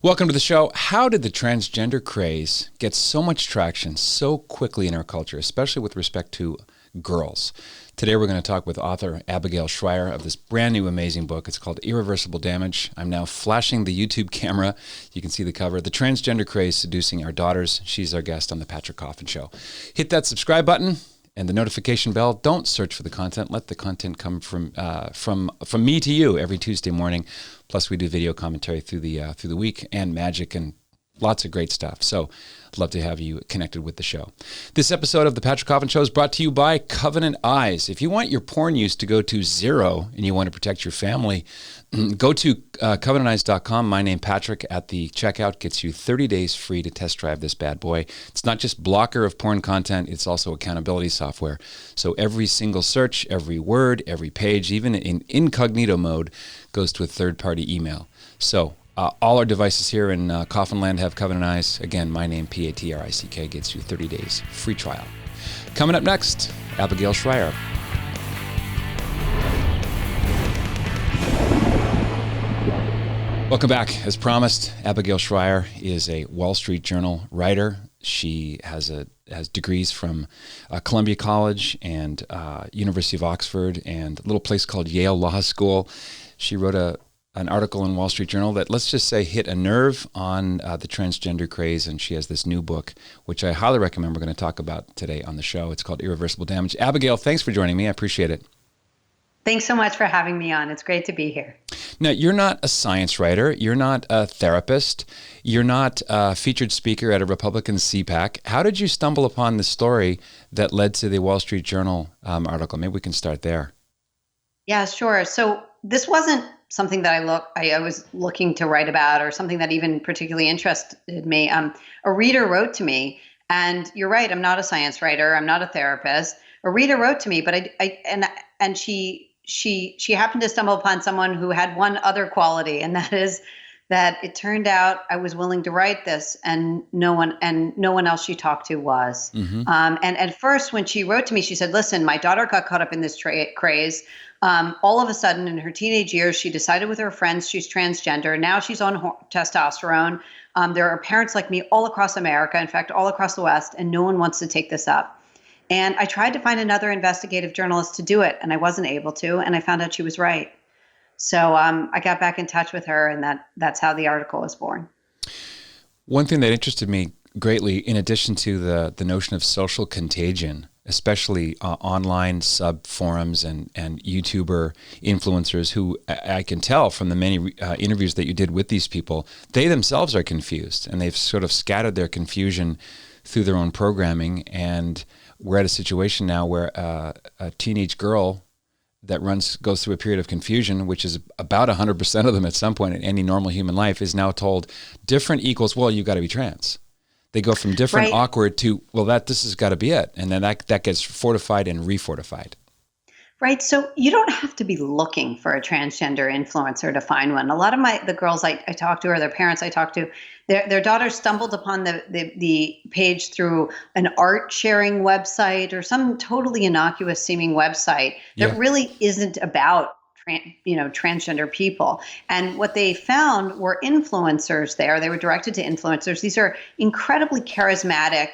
Welcome to the show. How did the transgender craze get so much traction so quickly in our culture, especially with respect to girls? Today we're going to talk with author Abigail Schreier of this brand new amazing book. It's called Irreversible Damage. I'm now flashing the YouTube camera. You can see the cover. The Transgender Craze, Seducing Our Daughters. She's our guest on The Patrick Coffin Show. Hit that subscribe button and the notification bell. Don't search for the content. Let the content come from me to you every Tuesday morning. Plus, we do video commentary through the week and magic and lots of great stuff. So I'd love to have you connected with the show. This episode of The Patrick Coffin Show is brought to you by Covenant Eyes. If you want your porn use to go to zero and you want to protect your family, go to covenanteyes.com. My name, Patrick, at the checkout gets you 30 days free to test drive this bad boy. It's not just blocker of porn content, it's also accountability software. So every single search, every word, every page, even in incognito mode, goes to a third-party email. So all our devices here in Coffinland have Covenant Eyes. Again, my name, Patrick, gets you 30 days free trial. Coming up next, Abigail Schreier. Welcome back. As promised, Abigail Schreier is a Wall Street Journal writer. She has degrees from Columbia College and University of Oxford and a little place called Yale Law School. She wrote an article in Wall Street Journal that, let's just say, hit a nerve on the transgender craze, and she has this new book, which I highly recommend we're going to talk about today on the show. It's called Irreversible Damage. Abigail, thanks for joining me. I appreciate it. Thanks so much for having me on. It's great to be here. Now, you're not a science writer. You're not a therapist. You're not a featured speaker at a Republican CPAC. How did you stumble upon the story that led to the Wall Street Journal article? Maybe we can start there. Yeah, sure. So this wasn't something that I was looking to write about or something that even particularly interested me. A reader wrote to me, and you're right, I'm not a science writer. I'm not a therapist. A reader wrote to me, but she happened to stumble upon someone who had one other quality, and that is that it turned out I was willing to write this, and no one else she talked to was. Mm-hmm. And at first, when she wrote to me, she said, "Listen, my daughter got caught up in this craze. All of a sudden, in her teenage years, she decided with her friends she's transgender. Now she's on testosterone. There are parents like me all across America, in fact, all across the West, and no one wants to take this up." And I tried to find another investigative journalist to do it, and I wasn't able to, and I found out she was right. So I got back in touch with her, and that's how the article was born. One thing that interested me greatly, in addition to the notion of social contagion, especially online sub forums and YouTuber influencers who I can tell from the many interviews that you did with these people, they themselves are confused, and they've sort of scattered their confusion through their own programming. And we're at a situation now where a teenage girl that goes through a period of confusion, which is about 100% of them at some point in any normal human life, is now told different equals, well, you've got to be trans. They go from different right. awkward to, well, this has got to be it. And then that gets fortified and refortified. Right. So you don't have to be looking for a transgender influencer to find one. A lot of the girls I talk to, or their parents I talk to, their daughters stumbled upon the page through an art sharing website or some totally innocuous seeming website that really isn't about transgender people. And what they found were influencers there. They were directed to influencers. These are incredibly charismatic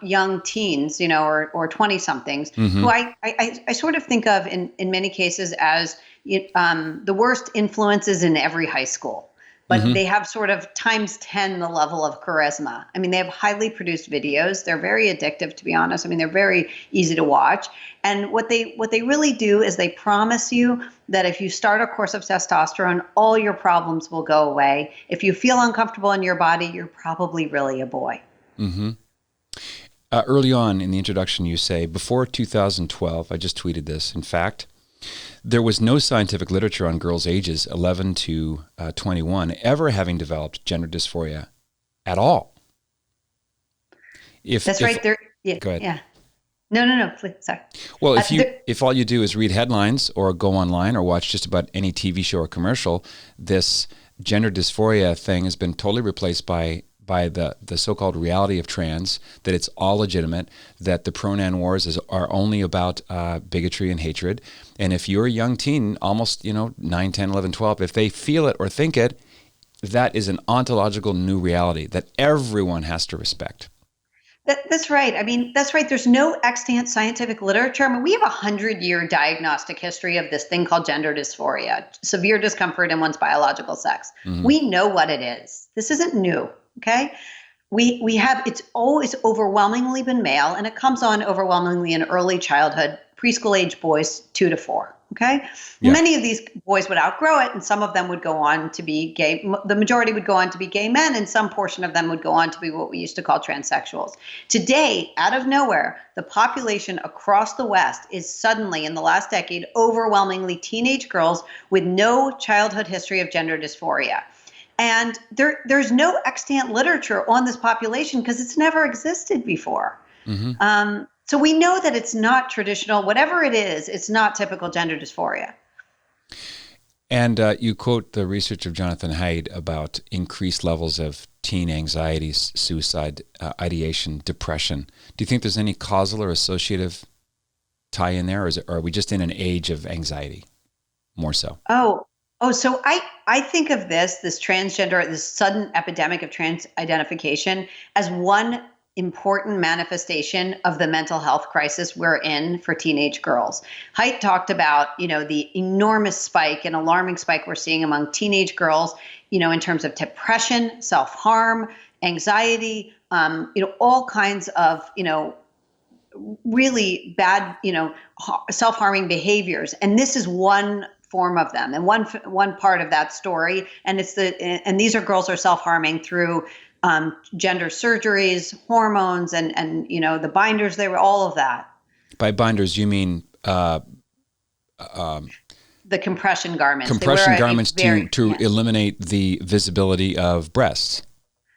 young teens, or 20-somethings, mm-hmm. who I sort of think of in many cases as the worst influences in every high school. But mm-hmm. they have sort of times 10 the level of charisma. I mean, they have highly produced videos. They're very addictive, to be honest. I mean, they're very easy to watch. And what they really do is they promise you that if you start a course of testosterone, all your problems will go away. If you feel uncomfortable in your body, you're probably really a boy. Mm-hmm. Early on in the introduction, you say, before 2012, I just tweeted this, in fact, there was no scientific literature on girls' ages 11 to 21 ever having developed gender dysphoria at all. That's right. Go ahead. Yeah. No, please, sorry. Well, if all you do is read headlines or go online or watch just about any TV show or commercial, this gender dysphoria thing has been totally replaced by the so-called reality of trans, that it's all legitimate, that the pronoun wars are only about bigotry and hatred. And if you're a young teen, almost 9, 10, 11, 12, if they feel it or think it, that is an ontological new reality that everyone has to respect. That's right. I mean, that's right. There's no extant scientific literature. I mean, we have 100-year diagnostic history of this thing called gender dysphoria, severe discomfort in one's biological sex. Mm-hmm. We know what it is. This isn't new. Okay. We have, it's always overwhelmingly been male, and it comes on overwhelmingly in early childhood, preschool age boys, 2 to 4. Okay. Yeah. Many of these boys would outgrow it, and some of them would go on to be gay. The majority would go on to be gay men, and some portion of them would go on to be what we used to call transsexuals. Today, out of nowhere, the population across the West is suddenly, in the last decade, overwhelmingly teenage girls with no childhood history of gender dysphoria. And there's no extant literature on this population because it's never existed before. Mm-hmm. So we know that it's not traditional, whatever it is, it's not typical gender dysphoria. And you quote the research of Jonathan Haidt about increased levels of teen anxiety, suicide, ideation, depression. Do you think there's any causal or associative tie in there, or are we just in an age of anxiety more so? So I think of this transgender, this sudden epidemic of trans identification as one important manifestation of the mental health crisis we're in for teenage girls. Haidt talked about, the enormous spike and alarming spike we're seeing among teenage girls, in terms of depression, self-harm, anxiety, all kinds of, really bad, self-harming behaviors. And this is one form of them and one part of that story. And these are girls are self-harming through gender surgeries, hormones, and the binders. They were all of that. By binders, you mean the compression garments. Compression garments to eliminate the visibility of breasts.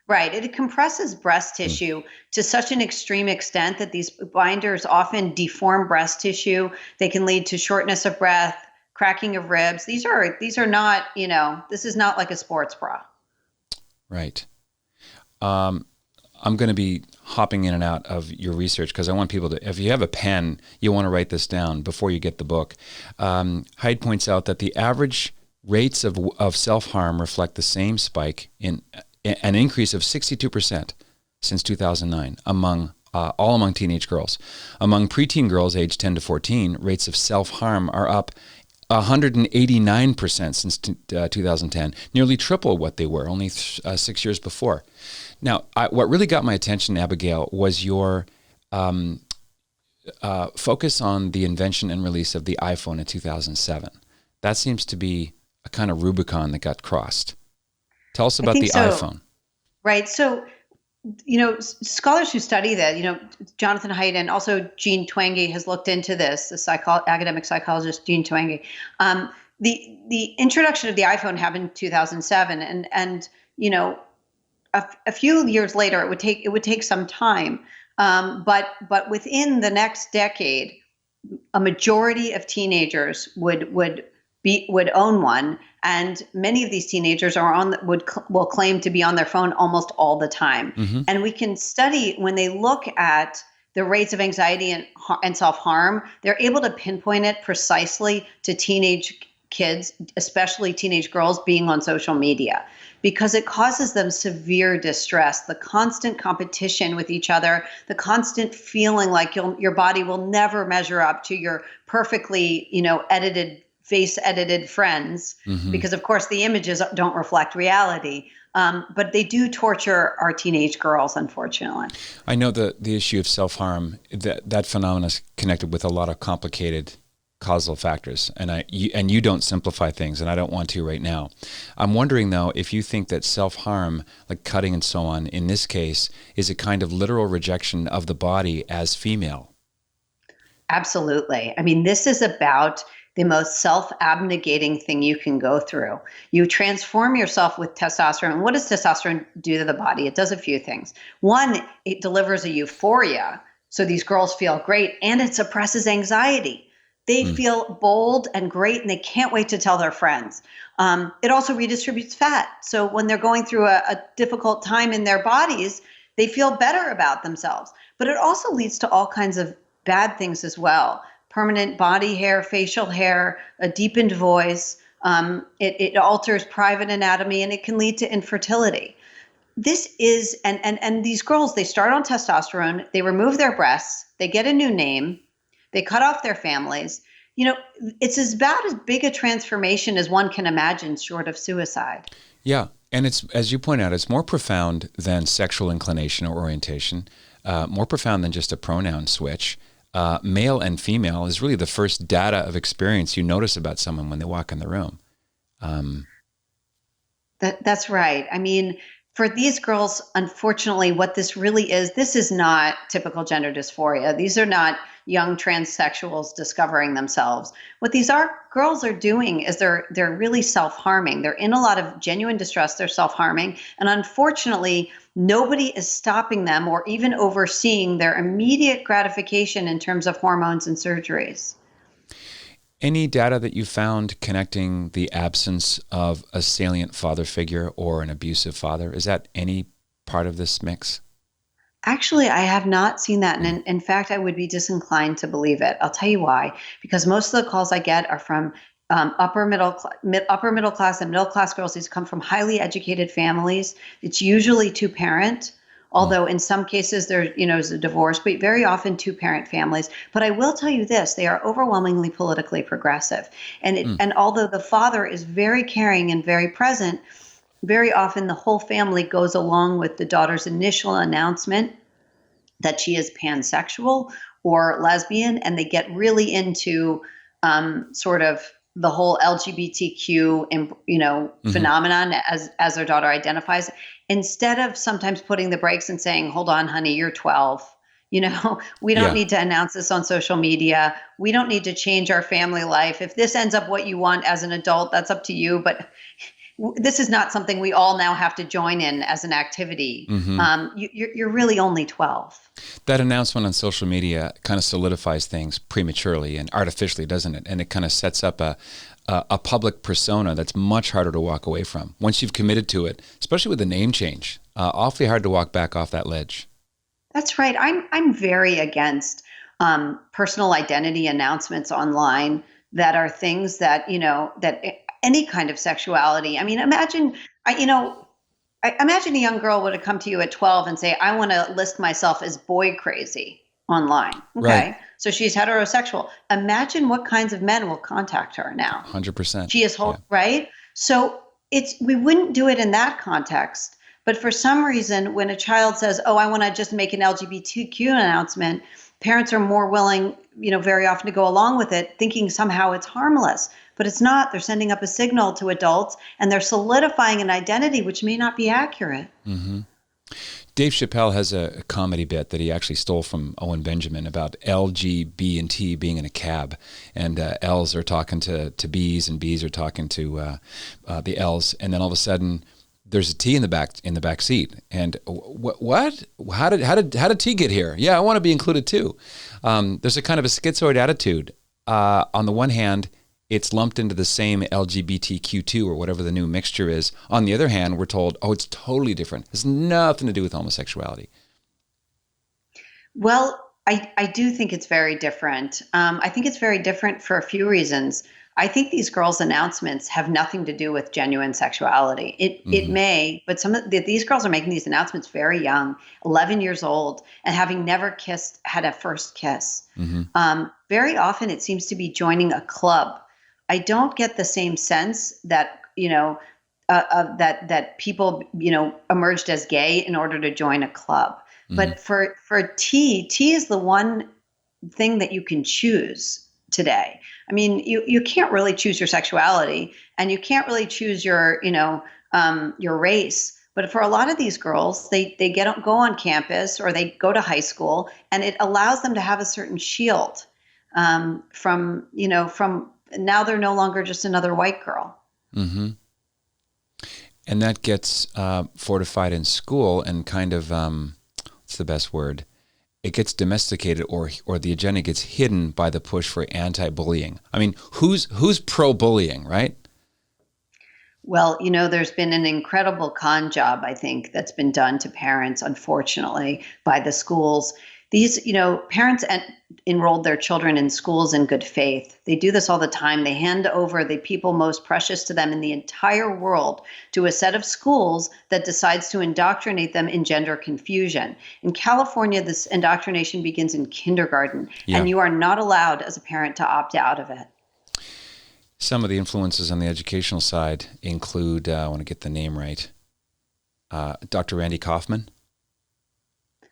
Right. It compresses breast tissue to such an extreme extent that these binders often deform breast tissue. They can lead to shortness of breath, cracking of ribs. These are not, this is not like a sports bra. Right. I'm going to be hopping in and out of your research because I want people to, if you have a pen, you want to write this down before you get the book. Haidt points out that the average rates of self-harm reflect the same spike in an increase of 62% since 2009 among teenage girls. Among preteen girls aged 10 to 14, rates of self-harm are up 189% since 2010, nearly triple what they were only 6 years before. Now, what really got my attention, Abigail, was your focus on the invention and release of the iPhone in 2007. That seems to be a kind of Rubicon that got crossed. Tell us about the iPhone. Right. So, scholars who study that, Jonathan Haidt and also Jean Twenge has looked into this, the academic psychologist Jean Twenge. The introduction of the iPhone happened in 2007, and a few years later, it would take some time, but within the next decade, a majority of teenagers would own one, and many of these teenagers will claim to be on their phone almost all the time. Mm-hmm. And we can study when they look at the rates of anxiety and self-harm, they're able to pinpoint it precisely to teenage kids, especially teenage girls, being on social media, because it causes them severe distress. The constant competition with each other, the constant feeling like your body will never measure up to your perfectly, face-edited friends, mm-hmm. because of course the images don't reflect reality. But they do torture our teenage girls, unfortunately. I know the issue of self-harm, that phenomenon is connected with a lot of complicated causal factors, and you don't simplify things, and I don't want to right now. I'm wondering though if you think that self-harm, like cutting and so on, in this case, is a kind of literal rejection of the body as female. Absolutely. I mean, this is about the most self-abnegating thing you can go through. You transform yourself with testosterone. What does testosterone do to the body? It does a few things. One, it delivers a euphoria. So these girls feel great, and it suppresses anxiety. They feel bold and great, and they can't wait to tell their friends. It also redistributes fat. So when they're going through a difficult time in their bodies, they feel better about themselves. But it also leads to all kinds of bad things as well. Permanent body hair, facial hair, a deepened voice, It alters private anatomy, and it can lead to infertility. This is, and these girls, they start on testosterone, they remove their breasts, they get a new name, they cut off their families. It's about as big a transformation as one can imagine, short of suicide. Yeah. And it's, as you point out, it's more profound than sexual inclination or orientation, more profound than just a pronoun switch. Male and female is really the first data of experience you notice about someone when they walk in the room. That's right. I mean, for these girls, unfortunately, what this really is, this is not typical gender dysphoria. These are not young transsexuals discovering themselves. What these girls are doing is they're really self-harming. They're in a lot of genuine distress. They're self-harming. And unfortunately, nobody is stopping them or even overseeing their immediate gratification in terms of hormones and surgeries. Any data that you found connecting the absence of a salient father figure or an abusive father? Is that any part of this mix? Actually, I have not seen that. And in fact, I would be disinclined to believe it. I'll tell you why. Because most of the calls I get are from upper middle class and middle class girls. These come from highly educated families. It's usually two-parent. Although in some cases there's a divorce, but very often two-parent families. But I will tell you this, they are overwhelmingly politically progressive. And although the father is very caring and very present, very often the whole family goes along with the daughter's initial announcement that she is pansexual or lesbian, and they get really into sort of the whole LGBTQ, phenomenon as their daughter identifies, instead of sometimes putting the brakes and saying, hold on, honey, you're 12. We don't need to announce this on social media. We don't need to change our family life. If this ends up what you want as an adult, that's up to you. But this is not something we all now have to join in as an activity. You're really only 12. That announcement on social media kind of solidifies things prematurely and artificially, doesn't it? And it kind of sets up a public persona that's much harder to walk away from. Once you've committed to it, especially with the name change, awfully hard to walk back off that ledge. That's right. I'm very against personal identity announcements online that are things that, that any kind of sexuality. I mean, imagine a young girl would have come to you at 12 and say, I want to list myself as boy crazy online. Okay. Right. So she's heterosexual. Imagine what kinds of men will contact her now. 100%. She is right. So we wouldn't do it in that context. But for some reason, when a child says, oh, I want to just make an LGBTQ announcement, parents are more willing, very often to go along with it, thinking somehow it's harmless. But it's not. They're sending up a signal to adults, and they're solidifying an identity which may not be accurate. Mm-hmm. Dave Chappelle has a comedy bit that he actually stole from Owen Benjamin about L, G, B, and T being in a cab, and L's are talking to B's, and B's are talking to the L's, and then all of a sudden there's a T in the back seat, and what? How did T get here? Yeah, I want to be included too. There's a kind of a schizoid attitude. On the one hand, it's lumped into the same LGBTQ2 or whatever the new mixture is. On the other hand, we're told, oh, it's totally different. It has nothing to do with homosexuality. Well, I do think it's very different. I think it's very different for a few reasons. I think these girls' announcements have nothing to do with genuine sexuality. It may, but these girls are making these announcements very young, 11 years old, and having never had a first kiss. Very often it seems to be joining a club. I don't get the same sense that, that people, emerged as gay in order to join a club. But for T is the one thing that you can choose today. I mean, you can't really choose your sexuality, and you can't really choose your race. But for a lot of these girls, they go on campus or they go to high school, and it allows them to have a certain shield from now they're no longer just another white girl. Mm-hmm. And that gets fortified in school and kind of, what's the best word? It gets domesticated or the agenda gets hidden by the push for anti-bullying. I mean, who's pro-bullying, right? Well, there's been an incredible con job, I think, that's been done to parents, unfortunately, by the schools. These, parents enrolled their children in schools in good faith. They do this all the time. They hand over the people most precious to them in the entire world to a set of schools that decides to indoctrinate them in gender confusion. In California, this indoctrination begins in kindergarten, and you are not allowed as a parent to opt out of it. Some of the influences on the educational side include, I want to get the name right, Dr. Randy Kaufman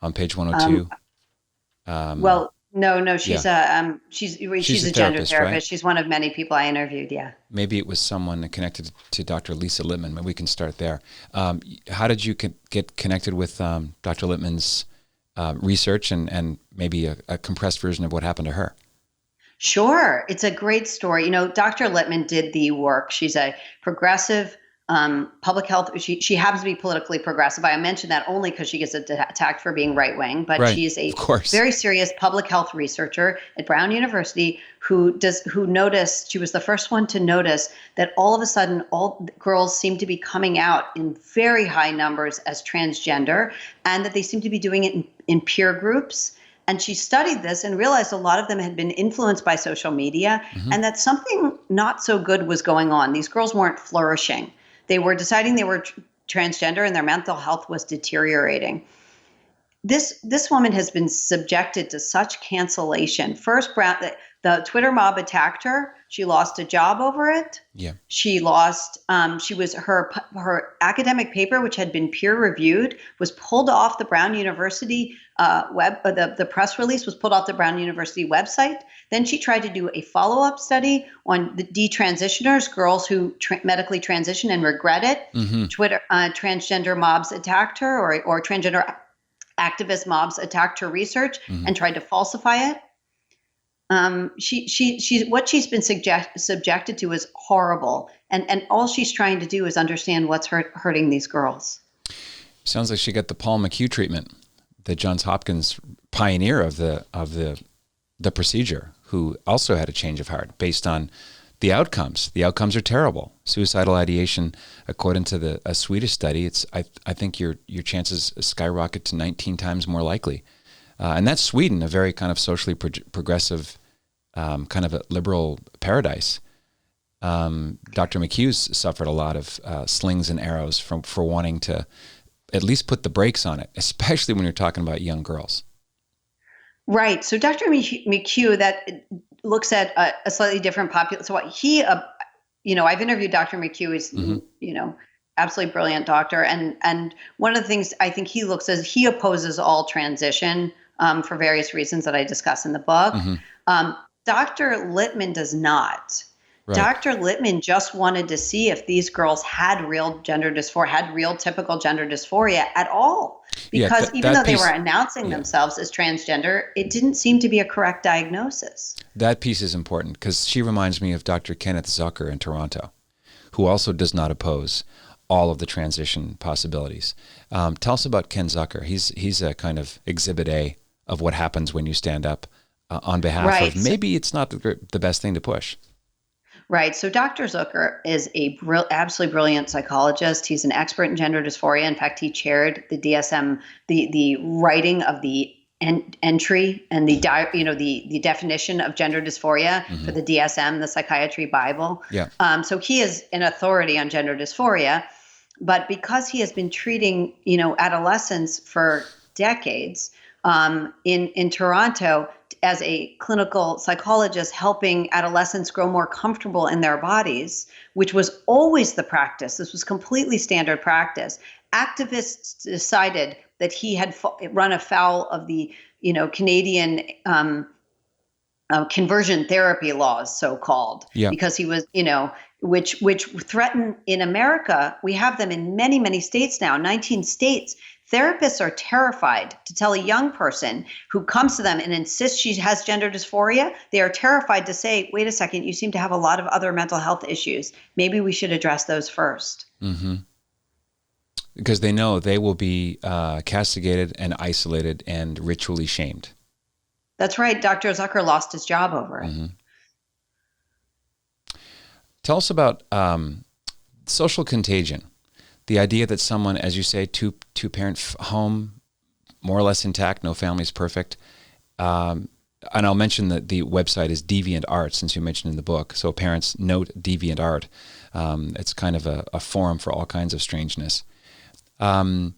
on page 102. No, she's she's a gender therapist. Right? She's one of many people I interviewed. Yeah. Maybe it was someone connected to Dr. Lisa Littman. Maybe we can start there. How did you get connected with Dr. Littman's research and maybe a compressed version of what happened to her? Sure. It's a great story. Dr. Littman did the work. She's a progressive public health. She happens to be politically progressive. I mention that only because she gets attacked for being right wing, but she's a very serious public health researcher at Brown University who noticed. She was the first one to notice that all of a sudden all girls seem to be coming out in very high numbers as transgender, and that they seem to be doing it in peer groups. And she studied this and realized a lot of them had been influenced by social media, and that something not so good was going on. These girls weren't flourishing. They were deciding they were transgender, and their mental health was deteriorating. This woman has been subjected to such cancellation. First, the Twitter mob attacked her. She lost a job over it. Yeah. She lost. Her academic paper, which had been peer reviewed, was pulled off the Brown University the press release was pulled off the Brown University website. Then she tried to do a follow-up study on the detransitioners, girls who medically transition and regret it. Twitter transgender mobs attacked her, or transgender activist mobs attacked her research and tried to falsify it. What she's been subjected to is horrible, and all she's trying to do is understand what's hurting these girls. Sounds like she got the Paul McHugh treatment, the Johns Hopkins pioneer of the procedure, who also had a change of heart based on the outcomes. The outcomes are terrible. Suicidal ideation, according to a Swedish study, I think your chances skyrocket to 19 times more likely. And that's Sweden, a very kind of socially progressive, kind of a liberal paradise. Dr. McHugh's suffered a lot of slings and arrows for wanting to at least put the brakes on it, especially when you're talking about young girls. Right. So Dr. McHugh, that looks at a slightly different population. So I've interviewed Dr. McHugh. He's, absolutely brilliant doctor. And one of the things I think he looks at, he opposes all transition for various reasons that I discuss in the book. Dr. Littman does not. Right. Dr. Littman just wanted to see if these girls had real gender dysphoria, had real typical gender dysphoria at all. Because even though they were announcing themselves as transgender, it didn't seem to be a correct diagnosis. That piece is important because she reminds me of Dr. Kenneth Zucker in Toronto, who also does not oppose all of the transition possibilities. Tell us about Ken Zucker. He's a kind of exhibit A of what happens when you stand up on behalf of maybe it's not the best thing to push. Right. So Dr. Zucker is a absolutely brilliant psychologist. He's an expert in gender dysphoria. In fact, he chaired the DSM, the writing of the entry and the definition of gender dysphoria for the DSM, the Psychiatry Bible. Yeah. So he is an authority on gender dysphoria, but because he has been treating adolescents for decades in Toronto as a clinical psychologist, helping adolescents grow more comfortable in their bodies, which was always the practice. This was completely standard practice. Activists decided that he had run afoul of the Canadian conversion therapy laws, so-called, because he was, which threaten in America. We have them in many, many states now, 19 states. Therapists are terrified to tell a young person who comes to them and insists she has gender dysphoria. They are terrified to say, wait a second, you seem to have a lot of other mental health issues. Maybe we should address those first. Because they know they will be castigated and isolated and ritually shamed. That's right. Dr. Zucker lost his job over it. Tell us about social contagion. The idea that someone, as you say, two-parent home, more or less intact. No family is perfect. And I'll mention that the website is Deviant Art, since you mentioned in the book. So parents, note Deviant Art. It's kind of a forum for all kinds of strangeness. The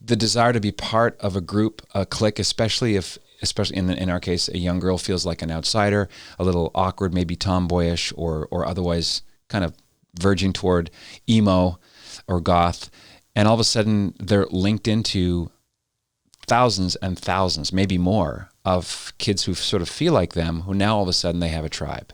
desire to be part of a group, a clique, especially in our case, a young girl feels like an outsider, a little awkward, maybe tomboyish, or otherwise kind of verging toward emo or goth, and all of a sudden they're linked into thousands and thousands, maybe more, of kids who sort of feel like them, who now all of a sudden they have a tribe.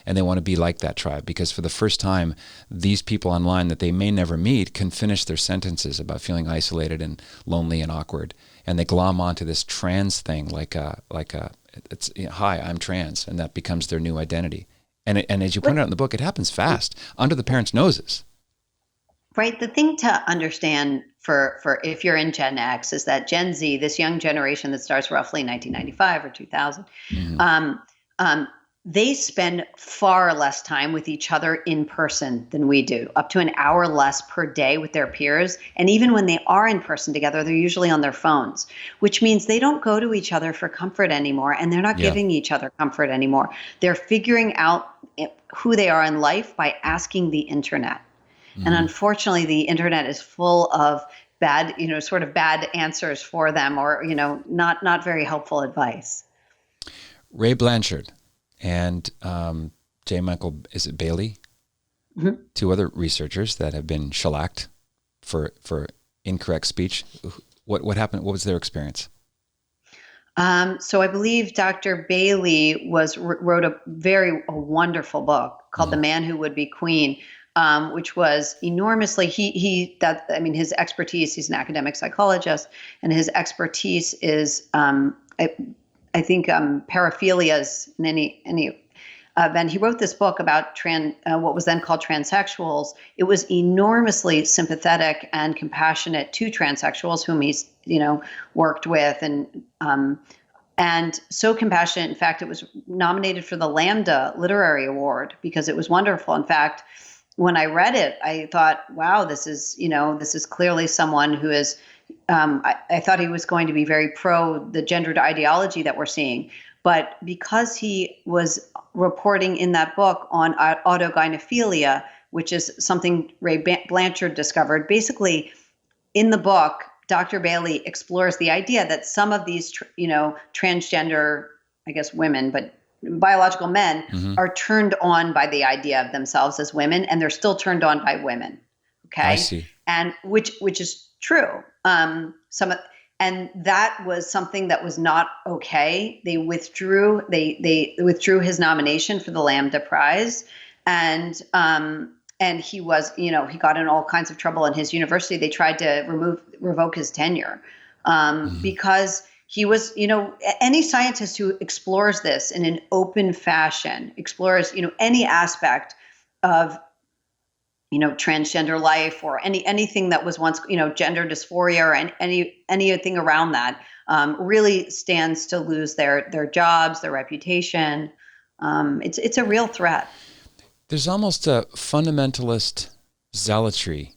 And they want to be like that tribe, because for the first time, these people online that they may never meet can finish their sentences about feeling isolated and lonely and awkward. And they glom onto this trans thing it's, hi, I'm trans, and that becomes their new identity. And as you point out in the book, it happens fast, under the parents' noses. Right. The thing to understand for if you're in Gen X is that Gen Z, this young generation that starts roughly in 1995 or 2000, they spend far less time with each other in person than we do, up to an hour less per day with their peers. And even when they are in person together, they're usually on their phones, which means they don't go to each other for comfort anymore, and they're not giving each other comfort anymore. They're figuring out who they are in life by asking the internet. And unfortunately, the internet is full of bad, sort of bad answers for them, or, not very helpful advice. Ray Blanchard and J. Michael, is it Bailey? Mm-hmm. Two other researchers that have been shellacked for incorrect speech. What happened? What was their experience? So I believe Dr. Bailey wrote a wonderful book called The Man Who Would Be Queen, which was enormously, his expertise, he's an academic psychologist, and his expertise is, I think, paraphilias in any event. He wrote this book about what was then called transsexuals. It was enormously sympathetic and compassionate to transsexuals whom he's, worked with, and so compassionate. In fact, it was nominated for the Lambda Literary Award because it was wonderful. In fact, when I read it, I thought, wow, this is clearly someone who is, I thought he was going to be very pro the gendered ideology that we're seeing. But because he was reporting in that book on autogynephilia, which is something Ray Blanchard discovered, basically in the book, Dr. Bailey explores the idea that some of these, transgender, I guess, women, but biological men are turned on by the idea of themselves as women, and they're still turned on by women. Okay. I see. And which is true. And that was something that was not okay. They withdrew his nomination for the Lambda Prize, and he was, he got in all kinds of trouble in his university. They tried to revoke his tenure because he was, any scientist who explores this in an open fashion, explores, any aspect of, transgender life or anything that was once, gender dysphoria or anything around that, really stands to lose their jobs, their reputation. It's a real threat. There's almost a fundamentalist zealotry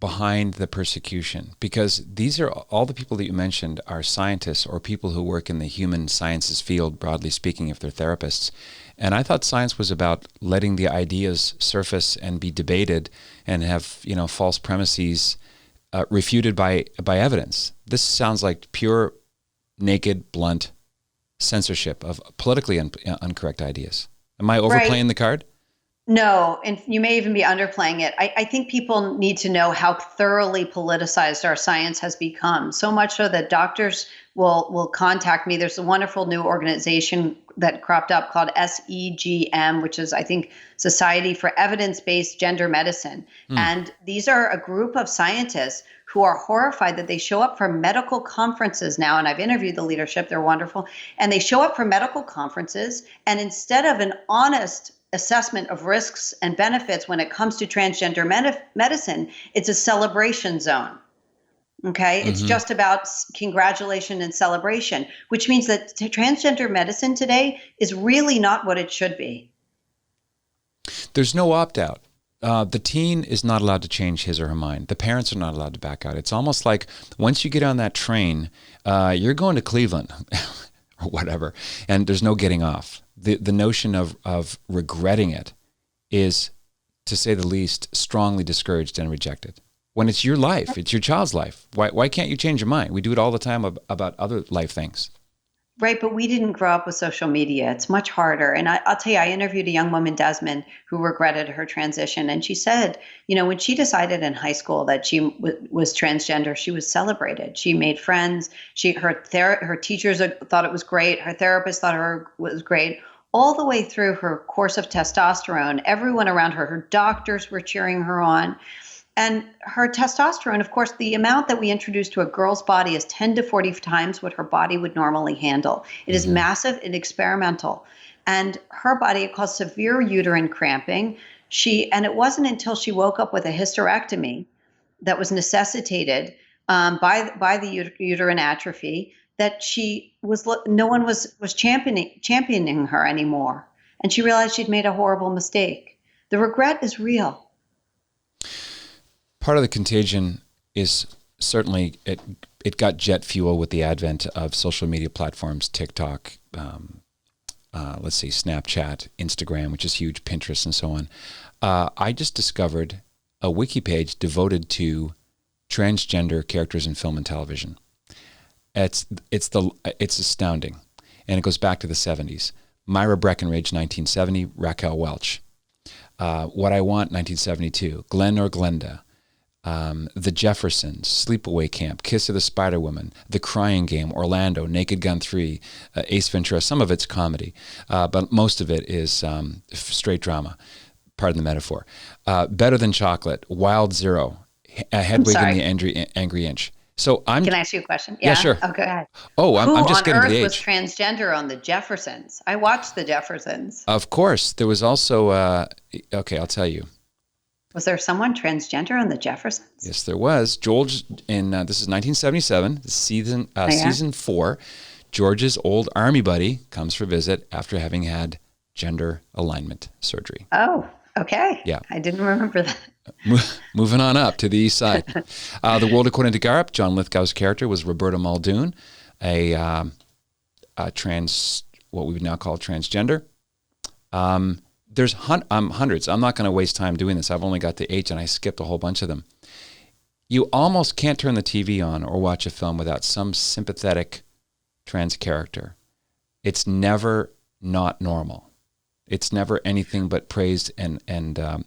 behind the persecution, because these are all the people that you mentioned are scientists or people who work in the human sciences field, broadly speaking, if they're therapists. And I thought science was about letting the ideas surface and be debated and have, false premises refuted by evidence. This sounds like pure, naked, blunt censorship of politically incorrect ideas. Am I overplaying the card? No, and you may even be underplaying it. I think people need to know how thoroughly politicized our science has become, so much so that doctors will contact me. There's a wonderful new organization that cropped up called SEGM, which is, I think, Society for Evidence-Based Gender Medicine. And these are a group of scientists who are horrified that they show up for medical conferences now, and I've interviewed the leadership, they're wonderful, and they show up for medical conferences, and instead of an honest assessment of risks and benefits when it comes to transgender medicine, it's a celebration zone. Okay. It's just about congratulation and celebration, which means that transgender medicine today is really not what it should be. There's no opt-out. The teen is not allowed to change his or her mind. The parents are not allowed to back out. It's almost like once you get on that train, you're going to Cleveland or whatever, and there's no getting off. The notion of regretting it is, to say the least, strongly discouraged and rejected. When it's your life, it's your child's life. Why can't you change your mind? We do it all the time about other life things. Right, but we didn't grow up with social media. It's much harder. And I'll tell you, I interviewed a young woman, Desmond, who regretted her transition. And she said, when she decided in high school that she was transgender, she was celebrated. She made friends. Her teachers thought it was great. Her therapist thought it was great. All the way through her course of testosterone, everyone around her, her doctors were cheering her on. And her testosterone, of course, the amount that we introduce to a girl's body is 10 to 40 times what her body would normally handle. It is massive and experimental. And her body, it caused severe uterine cramping. And it wasn't until she woke up with a hysterectomy that was necessitated by the uterine atrophy that no one was championing her anymore. And she realized she'd made a horrible mistake. The regret is real. Part of the contagion is certainly it got jet fuel with the advent of social media platforms, TikTok, Snapchat, Instagram, which is huge, Pinterest, and so on. I just discovered a wiki page devoted to transgender characters in film and television. It's astounding, and it goes back to the 70s. Myra Breckenridge, 1970, Raquel Welch. What I Want, 1972, Glenn or Glenda. The Jeffersons, Sleepaway Camp, Kiss of the Spider Woman, The Crying Game, Orlando, Naked Gun 3, Ace Ventura. Some of it's comedy, but most of it is straight drama. Pardon the metaphor. Better Than Chocolate, Wild Zero, Hedwig and the Angry Inch. So Can I ask you a question? Yeah, sure. Oh, go ahead. Oh, I'm just getting to the age. Who on earth was transgender on the Jeffersons? I watched the Jeffersons. Of course. There was also, okay, I'll tell you. Was there someone transgender on the Jeffersons? this there was. George, this is 1977, season 4. George's old army buddy comes for visit after having had gender alignment surgery. Oh, okay. Yeah. I didn't remember that. Moving on up to the east side. The World According to Garp, John Lithgow's character was Roberta Muldoon, a what we would now call transgender. There's hundreds. I'm not going to waste time doing this. I've only got to H, and I skipped a whole bunch of them. You almost can't turn the TV on or watch a film without some sympathetic trans character. It's never not normal. It's never anything but praise and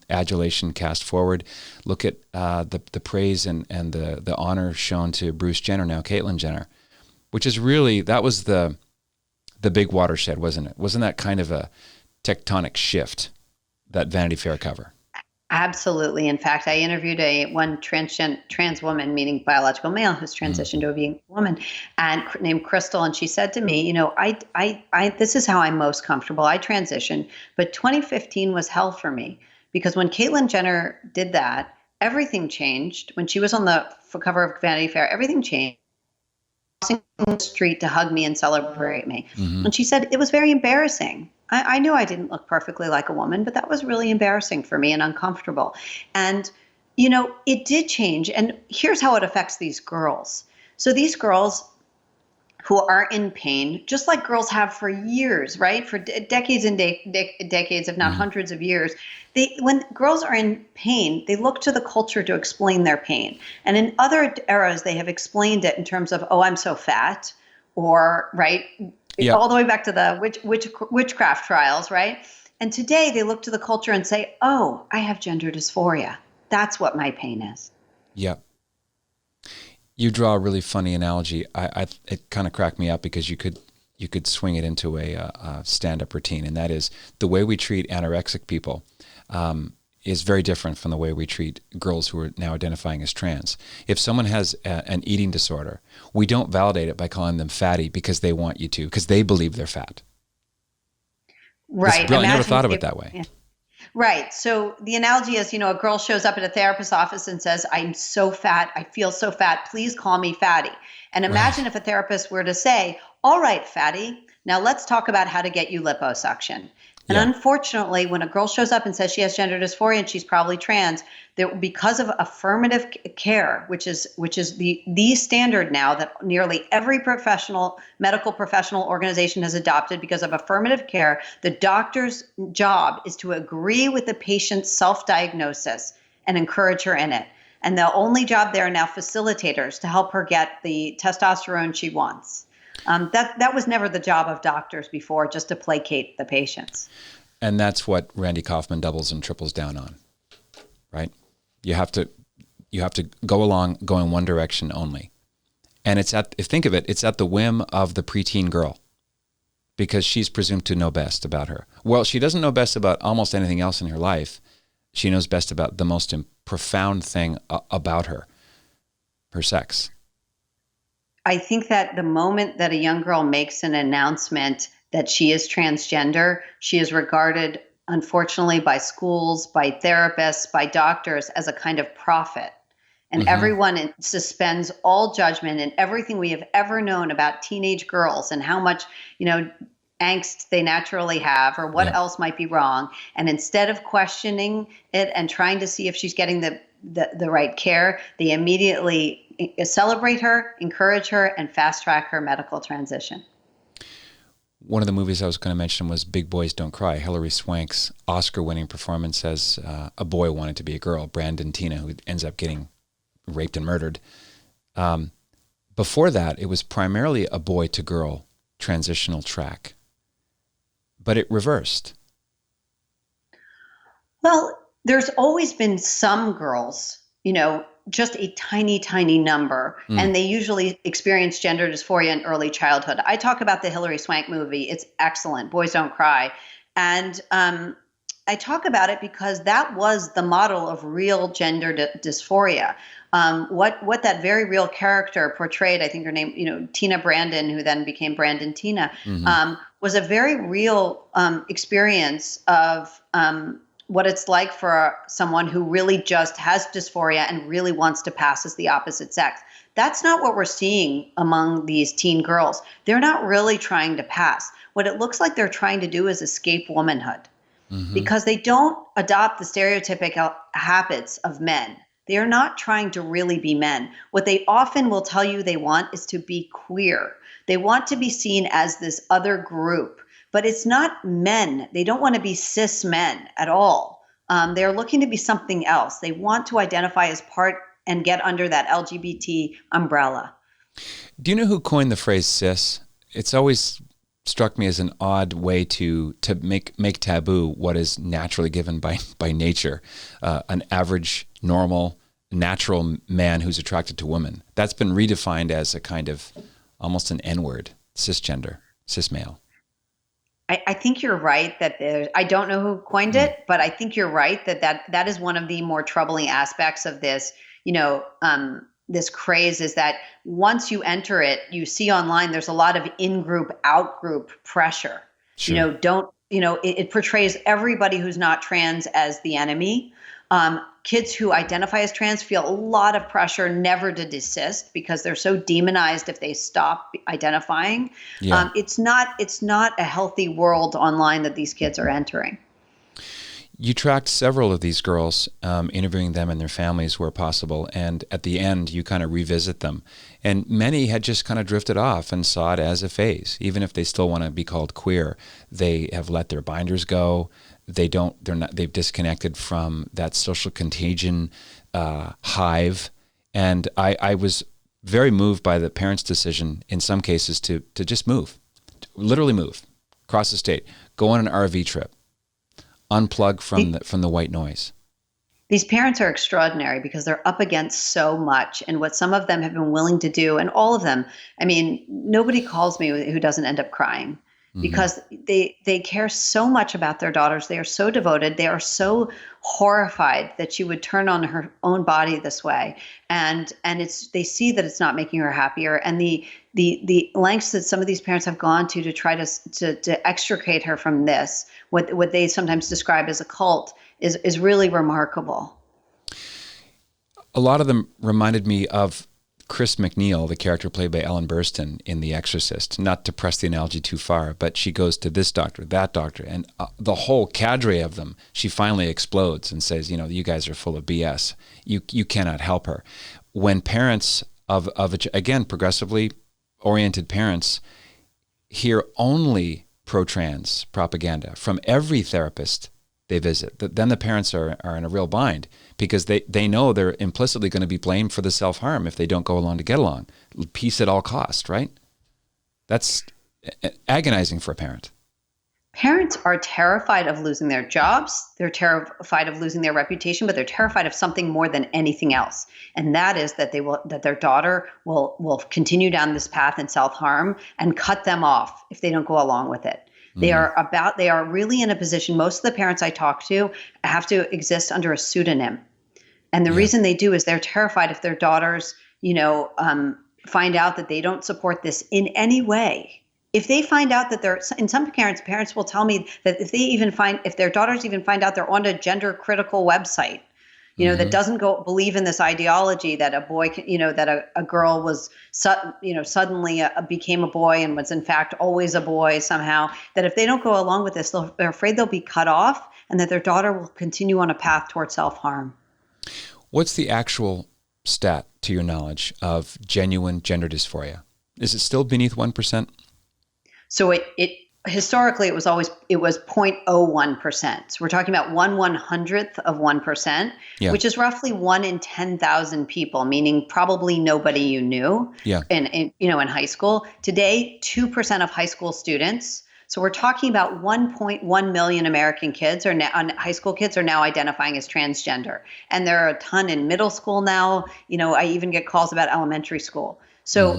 adulation cast forward. Look at the praise and the honor shown to Bruce Jenner, now Caitlyn Jenner, which is really, that was the big watershed, wasn't it? Wasn't that kind of a tectonic shift, that Vanity Fair cover? Absolutely. In fact, I interviewed one trans woman, meaning biological male, who's transitioned to being a woman, and named Crystal. And she said to me, I this is how I'm most comfortable. I transitioned, but 2015 was hell for me, because when Caitlyn Jenner did that, everything changed. When she was on the cover of Vanity Fair, everything changed. Crossing the street to hug me and celebrate me. Mm-hmm. And she said it was very embarrassing. I knew I didn't look perfectly like a woman, but that was really embarrassing for me and uncomfortable. And, it did change. And here's how it affects these girls. So these girls who are in pain, just like girls have for years, right? For decades and decades, if not hundreds of years, when girls are in pain, they look to the culture to explain their pain. And in other eras, they have explained it in terms of, oh, I'm so fat, or, right? Yep. All the way back to the witchcraft trials, right? And today they look to the culture and say, oh, I have gender dysphoria. That's what my pain is. Yeah. You draw a really funny analogy. It kind of cracked me up, because you could swing it into a stand-up routine, and that is the way we treat anorexic people is very different from the way we treat girls who are now identifying as trans. If someone has an eating disorder, we don't validate it by calling them fatty because they want you to, because they believe they're fat. Right. I never thought of it that way. Yeah. Right. So the analogy is, a girl shows up at a therapist's office and says, I'm so fat. I feel so fat. Please call me fatty. And imagine if a therapist were to say, all right, fatty, now let's talk about how to get you liposuction. And Yeah. unfortunately, when a girl shows up and says she has gender dysphoria and she's probably trans, that because of affirmative care, which is the standard now that nearly every medical professional organization has adopted, because of affirmative care, the doctor's job is to agree with the patient's self-diagnosis and encourage her in it. And the only job there are now facilitators to help her get the testosterone she wants. That was never the job of doctors before, just to placate the patients. And that's what Randy Kaufman doubles and triples down on, right? You have to go in one direction only. And think of it, it's at the whim of the preteen girl, because she's presumed to know best about her. Well, she doesn't know best about almost anything else in her life. She knows best about the most profound thing about her sex. I think that the moment that a young girl makes an announcement that she is transgender, she is regarded, unfortunately, by schools, by therapists, by doctors as a kind of prophet. And everyone suspends all judgment and everything we have ever known about teenage girls and how much, angst they naturally have or what else might be wrong. And instead of questioning it and trying to see if she's getting the right care, they immediately celebrate her, encourage her, and fast track her medical transition. One of the movies I was going to mention was Big Boys Don't Cry, Hilary Swank's Oscar-winning performance as a boy wanting to be a girl, Brandon Teena, who ends up getting raped and murdered. Before that, it was primarily a boy-to-girl transitional track, but it reversed. Well, there's always been some girls, just a tiny, tiny number, and they usually experience gender dysphoria in early childhood. I talk about the Hilary Swank movie. It's excellent, Boys Don't Cry. And I talk about it because that was the model of real gender dysphoria. What that very real character portrayed, I think her name, Tina Brandon, who then became Brandon Tina, was a very real experience of what it's like for someone who really just has dysphoria and really wants to pass as the opposite sex. That's not what we're seeing among these teen girls. They're not really trying to pass. What it looks like they're trying to do is escape womanhood, because they don't adopt the stereotypical habits of men. They are not trying to really be men. What they often will tell you they want is to be queer. They want to be seen as this other group. But it's not men. They don't want to be cis men at all. They're looking to be something else. They want to identify as part and get under that LGBT umbrella. Do you know who coined the phrase cis? It's always struck me as an odd way to make taboo what is naturally given by nature. An average, normal, natural man who's attracted to women. That's been redefined as a kind of almost an N-word, cisgender, cis male. I think you're right that I don't know who coined it, but I think you're right that is one of the more troubling aspects of this, this craze, is that once you enter it, you see online, there's a lot of in-group, out-group pressure. Sure. It portrays everybody who's not trans as the enemy. Kids who identify as trans feel a lot of pressure never to desist because they're so demonized if they stop identifying. Yeah. It's not a healthy world online that these kids are entering. You tracked several of these girls, interviewing them and their families where possible, and at the end you kind of revisit them. And many had just kind of drifted off and saw it as a phase. Even if they still want to be called queer, they have let their binders go. They've disconnected from that social contagion hive. And I was very moved by the parents' decision in some cases to just move, literally move across the state, go on an RV trip, unplug from the white noise. These parents are extraordinary because they're up against so much, and what some of them have been willing to do, and all of them, nobody calls me who doesn't end up crying. Because they care so much about their daughters. They are so devoted. They are so horrified that she would turn on her own body this way. And they see that it's not making her happier. And the lengths that some of these parents have gone to try to extricate her from this, what they sometimes describe as a cult, is really remarkable. A lot of them reminded me of Chris McNeil, the character played by Ellen Burstyn in The Exorcist, not to press the analogy too far, but she goes to this doctor, that doctor, and the whole cadre of them, she finally explodes and says, you guys are full of BS. You cannot help her. When parents again, progressively oriented parents hear only pro-trans propaganda from every therapist they visit, then the parents are in a real bind, because they know they're implicitly going to be blamed for the self-harm if they don't go along to get along. Peace at all cost, right? That's agonizing for a parent. Parents are terrified of losing their jobs. They're terrified of losing their reputation, but they're terrified of something more than anything else. And that is that their daughter will continue down this path in self-harm and cut them off if they don't go along with it. They are really in a position, most of the parents I talk to have to exist under a pseudonym. And the reason they do is they're terrified if their daughters, find out that they don't support this in any way. If they find out that some parents will tell me that if their daughters even find out they're on a gender critical website, that doesn't believe in this ideology that a boy, that a girl was, suddenly became a boy and was in fact always a boy somehow, that if they don't go along with this, they're afraid they'll be cut off and that their daughter will continue on a path towards self-harm. What's the actual stat, to your knowledge, of genuine gender dysphoria? Is it still beneath 1%? So historically, it was 0.01%. So we're talking about 1/100th of 1%, which is roughly 1 in 10,000 people, meaning probably nobody you knew in high school. Today, 2% of high school students. So we're talking about 1.1 million American kids high school kids are now identifying as transgender. And there are a ton in middle school now. I even get calls about elementary school. So,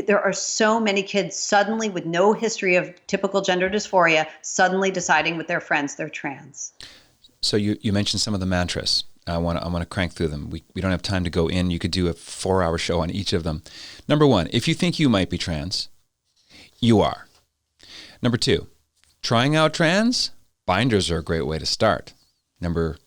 there are so many kids suddenly with no history of typical gender dysphoria, suddenly deciding with their friends they're trans. So you mentioned some of the mantras. I want to crank through them. We don't have time to go in. You could do a 4-hour show on each of them. Number 1, if you think you might be trans, you are. Number 2, trying out trans, binders are a great way to start. That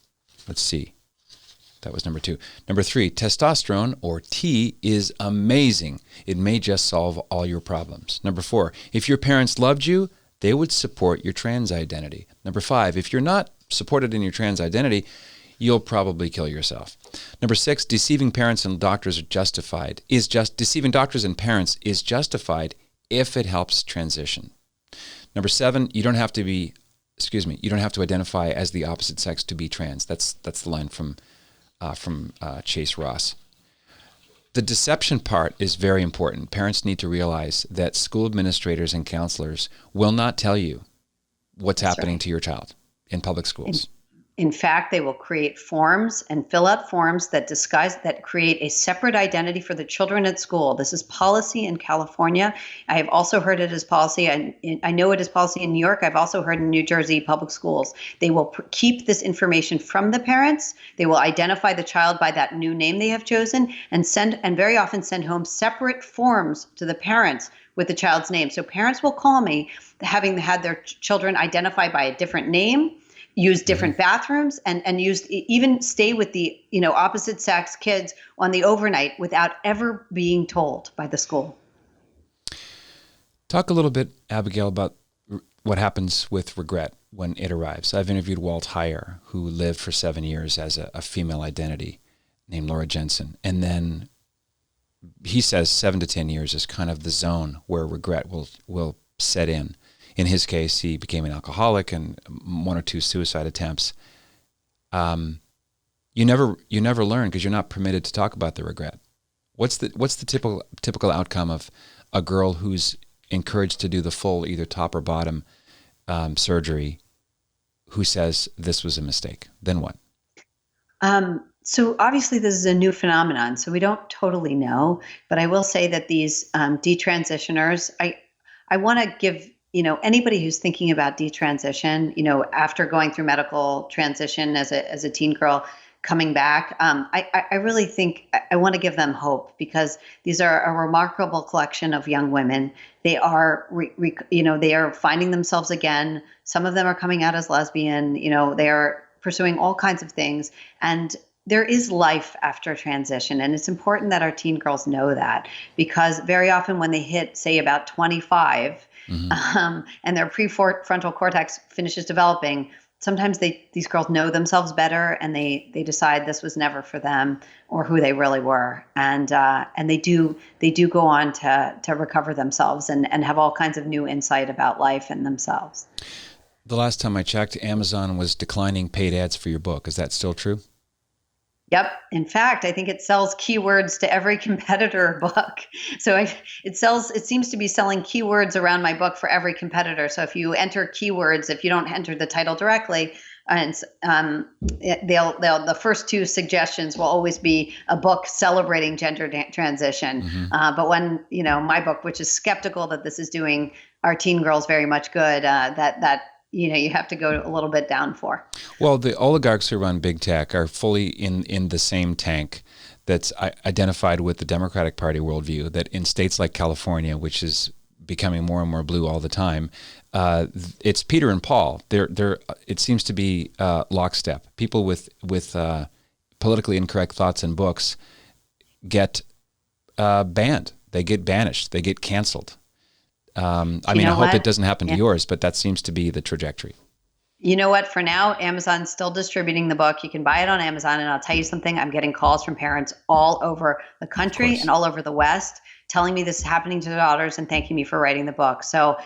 was number 2. Number 3, testosterone, or T, is amazing. It may just solve all your problems. Number 4, if your parents loved you, they would support your trans identity. Number 5, if you're not supported in your trans identity, you'll probably kill yourself. Number 6, deceiving parents and doctors deceiving doctors and parents is justified if it helps transition. Number 7, you don't have to identify as the opposite sex to be trans. That's the line from Chase Ross. The deception part is very important. Parents need to realize that school administrators and counselors will not tell you what's happening to your child in public schools. In fact, they will create forms and fill out forms that create a separate identity for the children at school. This is policy in California. I have also heard it as policy. I know it is policy in New York. I've also heard in New Jersey public schools. They will keep this information from the parents. They will identify the child by that new name they have chosen and very often send home separate forms to the parents with the child's name. So parents will call me having had their children identified by a different name, use different bathrooms, and even stay with the opposite sex kids on the overnight without ever being told by the school. Talk a little bit, Abigail, about what happens with regret when it arrives. I've interviewed Walt Heyer, who lived for 7 years as a female identity named Laura Jensen. And then he says 7 to 10 years is kind of the zone where regret will set in. In his case, he became an alcoholic and 1 or 2 suicide attempts. You never learn because you're not permitted to talk about the regret. What's the typical outcome of a girl who's encouraged to do the full either top or bottom surgery, who says this was a mistake? Then what? So obviously this is a new phenomenon, so we don't totally know. But I will say that these detransitioners, I want to give anybody who's thinking about detransition, after going through medical transition as a teen girl coming back, I really think I want to give them hope, because these are a remarkable collection of young women. They are, they are finding themselves again. Some of them are coming out as lesbian. They are pursuing all kinds of things, and there is life after transition. And it's important that our teen girls know that, because very often when they hit, say, about 25, and their prefrontal cortex finishes developing, sometimes these girls know themselves better, and they decide this was never for them or who they really were. And they do go on to recover themselves and have all kinds of new insight about life and themselves. The last time I checked, Amazon was declining paid ads for your book. Is that still true? Yep. In fact, I think it sells keywords to every competitor book. So it seems to be selling keywords around my book for every competitor. So if you enter keywords, if you don't enter the title directly, and the first two suggestions will always be a book celebrating gender transition. But when, my book, which is skeptical that this is doing our teen girls very much good, that you have to go a little bit down for. Well, the oligarchs who run big tech are fully in the same tank that's identified with the Democratic Party worldview, that in states like California, which is becoming more and more blue all the time, it's Peter and Paul. It seems to be lockstep. People with politically incorrect thoughts and books get banned. They get banished. They get canceled. I hope it doesn't happen to yours, but that seems to be the trajectory. You know what? For now, Amazon's still distributing the book. You can buy it on Amazon. And I'll tell you something, I'm getting calls from parents all over the country and all over the West telling me this is happening to their daughters and thanking me for writing the book. So,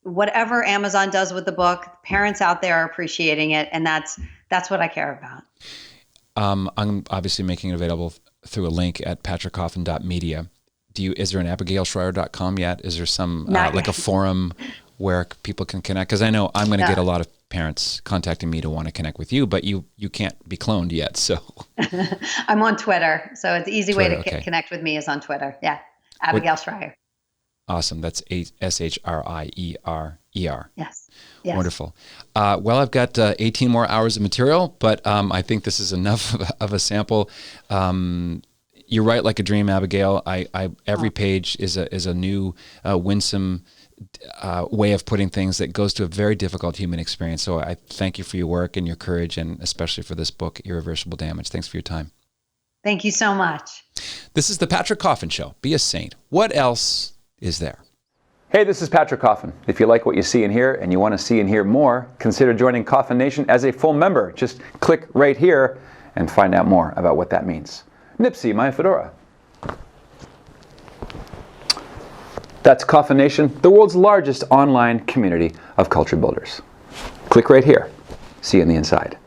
whatever Amazon does with the book, parents out there are appreciating it. And that's what I care about. I'm obviously making it available through a link at patrickcoffin.media. Is there an abigailschreier.com yet? Is there some like a forum where people can connect? Because I know I'm going to get a lot of parents contacting me to want to connect with you, but you can't be cloned yet. So I'm on Twitter. So it's the easy way to connect with me is on Twitter. Yeah. Abigail Shrier. Awesome. That's Schreier. Yes. Wonderful. Well, I've got 18 more hours of material, but I think this is enough of a sample. You write like a dream, Abigail. Every page is a new, winsome way of putting things that goes to a very difficult human experience. So I thank you for your work and your courage, and especially for this book, Irreversible Damage. Thanks for your time. Thank you so much. This is the Patrick Coffin Show. Be a saint. What else is there? Hey, this is Patrick Coffin. If you like what you see and hear, and you want to see and hear more, consider joining Coffin Nation as a full member. Just click right here and find out more about what that means. Nipsey, my fedora. That's Coffin Nation, the world's largest online community of culture builders. Click right here. See you on the inside.